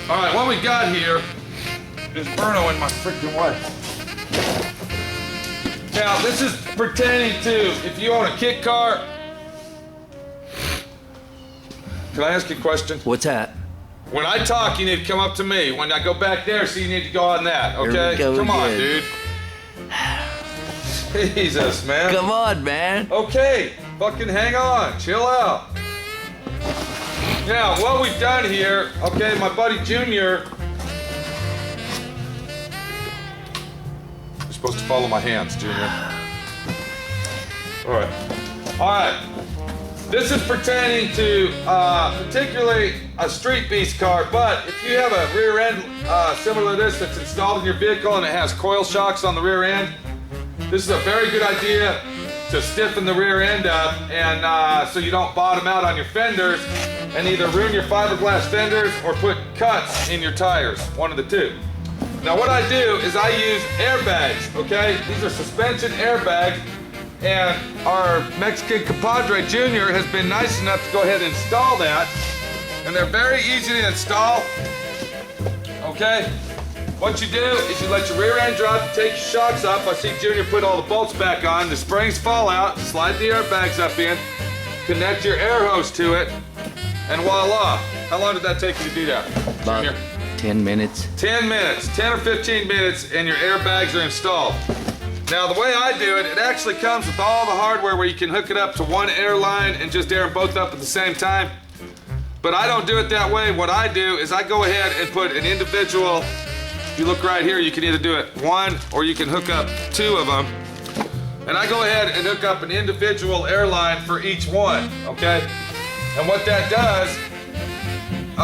All right, what we got here is Bruno in my freaking way. Now, this is pertaining to if you own a kit car. Can I ask you a question? What's that? When I talk, you need to come up to me. When I go back there, so you need to go on that, okay? Here we go come on, again. dude. Jesus, man. Come on, man. Okay, fucking hang on, chill out. Now, what we've done here, okay, my buddy Junior. You're supposed to follow my hands, Junior. All right. This is pertaining to particularly a street beast car, but if you have a rear end similar to this that's installed in your vehicle and it has coil shocks on the rear end, this is a very good idea to stiffen the rear end up and so you don't bottom out on your fenders and either ruin your fiberglass fenders or put cuts in your tires, one of the two. Now what I do is I use airbags, okay? These are suspension airbags, and our Mexican compadre Junior has been nice enough to go ahead and install that, and they're very easy to install, okay? What you do is you let your rear end drop, you take your shocks off. I see Junior put all the bolts back on, the springs fall out, slide the airbags up in, connect your air hose to it, and voila. How long did that take you to do that, About Junior? 10 minutes. 10 minutes, 10 or 15 minutes, and your airbags are installed. Now, the way I do it, it actually comes with all the hardware where you can hook it up to one air line and just air them both up at the same time. But I don't do it that way. What I do is I go ahead and put an individual, if you look right here, you can either do it one or you can hook up two of them. And I go ahead and hook up an individual airline for each one, okay? And what that does,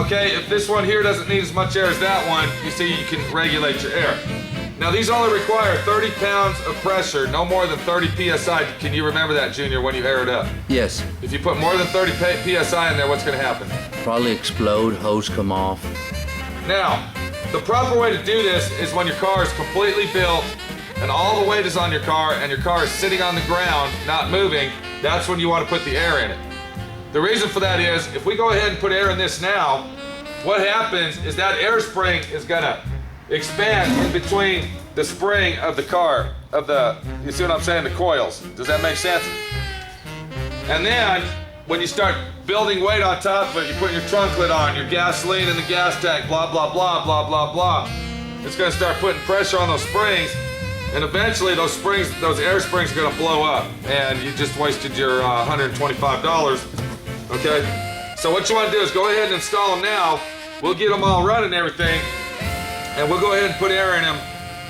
okay, if this one here doesn't need as much air as that one, you see you can regulate your air. Now these only require 30 pounds of pressure, no more than 30 PSI. Can you remember that, Junior, when you air it up? Yes. If you put more than 30 PSI in there, what's gonna happen? Probably explode, hose come off. Now, the proper way to do this is when your car is completely built and all the weight is on your car and your car is sitting on the ground, not moving, that's when you want to put the air in it. The reason for that is, if we go ahead and put air in this now, what happens is that air spring is gonna expand in between the spring of the car, you see what I'm saying, the coils. Does that make sense? And then, when you start building weight on top of it, you put your trunk lid on, your gasoline in the gas tank, blah, blah, blah, blah, blah, blah. It's gonna start putting pressure on those springs, and eventually those air springs are gonna blow up, and you just wasted your $125, okay? So what you wanna do is go ahead and install them now. We'll get them all running and everything, and we'll go ahead and put air in them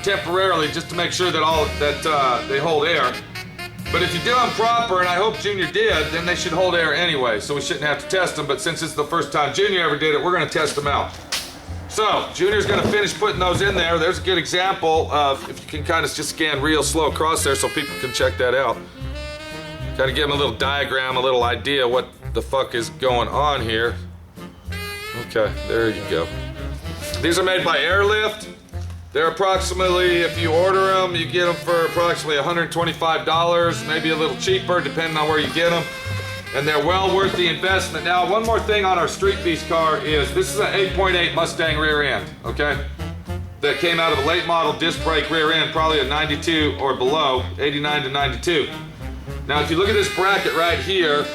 temporarily just to make sure that they hold air. But if you do them proper, and I hope Junior did, then they should hold air anyway, so we shouldn't have to test them. But since it's the first time Junior ever did it, we're gonna test them out. So Junior's gonna finish putting those in there. There's a good example of, if you can kind of just scan real slow across there so people can check that out. Kind of give them a little diagram, a little idea what the fuck is going on here. Okay, there you go. These are made by Airlift. They're approximately, if you order them, you get them for approximately $125, maybe a little cheaper depending on where you get them. And they're well worth the investment. Now, one more thing on our Street Beast car is, this is an 8.8 Mustang rear end, okay? That came out of a late model disc brake rear end, probably a 92 or below, 89 to 92. Now, if you look at this bracket right here,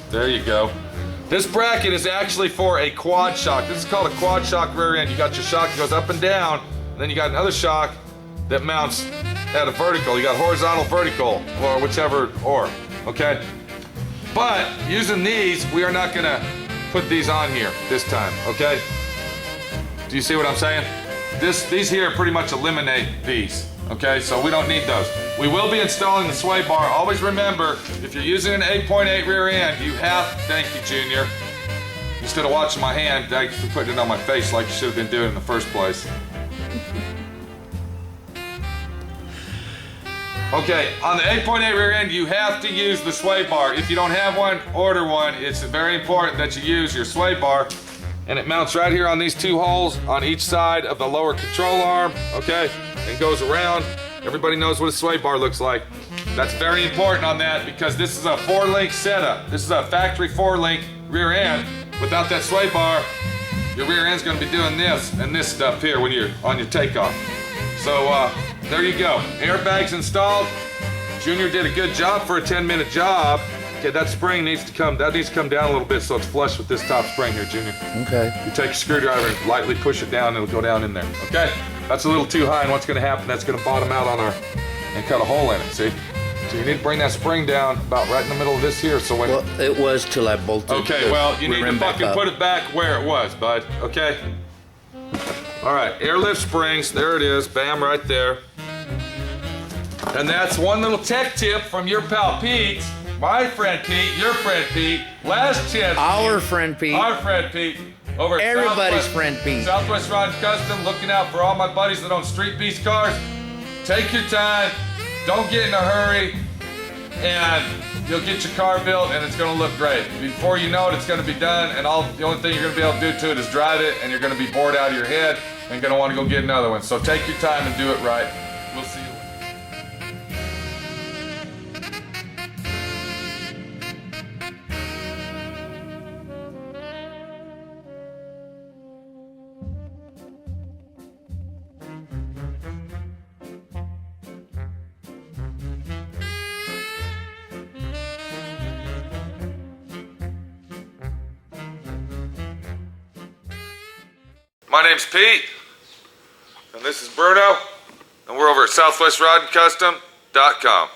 there you go. This bracket is actually for a quad shock. This is called a quad shock rear end. You got your shock that goes up and down, and then you got another shock that mounts at a vertical. You got horizontal, vertical, or whichever, okay? But using these, we are not gonna put these on here this time, okay? Do you see what I'm saying? These here pretty much eliminate these, okay? So we don't need those. We will be installing the sway bar. Always remember, if you're using an 8.8 rear end, you have, thank you, Junior. Instead of watching my hand, thanks for putting it on my face like you should have been doing in the first place. Okay, on the 8.8 rear end, you have to use the sway bar. If you don't have one, order one. It's very important that you use your sway bar. And it mounts right here on these two holes on each side of the lower control arm, okay? And goes around. Everybody knows what a sway bar looks like. That's very important on that because this is a 4-link setup. This is a factory 4-link rear end. Without that sway bar, your rear end's gonna be doing this and this stuff here when you're on your takeoff. So there you go. Airbags installed. Junior did a good job for a 10-minute job. Okay, that spring needs to come down a little bit so it's flush with this top spring here, Junior. Okay. You take a screwdriver and lightly push it down, and it'll go down in there. Okay? That's a little too high, and what's gonna happen, that's gonna bottom out on and cut a hole in it, see? So you need to bring that spring down about right in the middle of this here, so when... Well, it was till I bolted. Okay, well, you need to fucking put it back where it was, bud, okay? All right, airlift springs, there it is, bam, right there. And that's one little tech tip from your pal Pete, my friend Pete, your friend Pete, last chance. Our friend Pete. Our friend Pete. Over at Everybody's friend Pete. Southwest Rod and Custom, looking out for all my buddies that own Street Beast cars. Take your time, don't get in a hurry, and you'll get your car built and it's gonna look great. Before you know it, it's gonna be done, and the only thing you're gonna be able to do to it is drive it, and you're gonna be bored out of your head and gonna wanna go get another one. So take your time and do it right. We'll see you later. My name's Pete, and this is Bruno, and we're over at SouthwestRodandCustom.com.